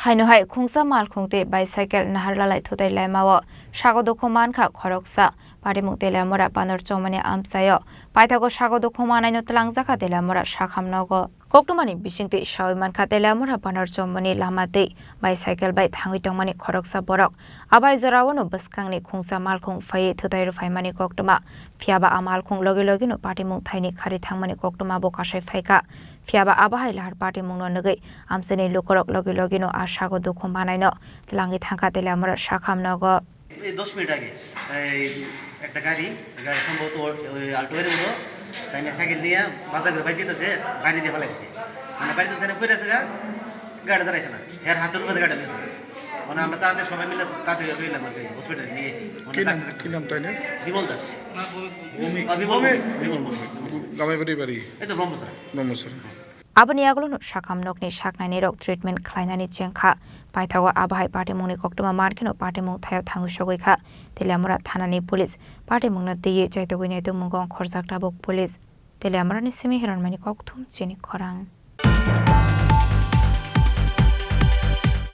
Haino hai Khunsa Malkhung te bicycle Naharlalai Thuthai Laimao Sago Dukho Mankha Khoroksa Parimung telamora panor chomani amsayo Paithago Sago Dukho manai tlangjaka telamora sakhamnogo Koktumani bisingte shawi mankha telamora panor chomani lamate bicycle bai thangui tongmani Khoroksa borok abai jorawono baskangni Khunsa Malkhung phai Thuthai ro phaimani koktuma phiaba amalkhung logi logi no patimung thaini khari thangmani koktuma bo kasai phaika phiaba abahai lahar patimung no nagai amsani lukorok logi logi no Sago Dukho মানাইনো তেলাঙ্গি থাকা তেলে আমরা শাখাম নগ 10 minute আগে একটা গাড়ি সম্ভবত Alto গাড়ি হলো তাই না সাইকেল নিয়ে বাজার বাইরে যেতেছে গাড়ি দিয়ে ফেলাইছে মানে বাড়িতে তারা ফিরে আসে গাড়ি দাঁড়াইছে না এর হাতের উপরে গাড়ি নিয়েছে মানে আমরা তাদের সবাই মিলে তাদের রইলাম আর কি হসপিটালে নিয়ে এসেছি কি নাম তাই না বিমল দাস বিমল গামে বাড়ি এই তো ব্রহ্মসরা Abani aglono shakam nokni shaknani rok treatment khlainani chengkha paithawa abahai party mungni koktuma markino party mung thayo thangu shogoikha telamura thanani police party mungna diye chaitogoi ne to mungong khorjakta bok police telamura ni simi heron mani kokthum Chini Khorang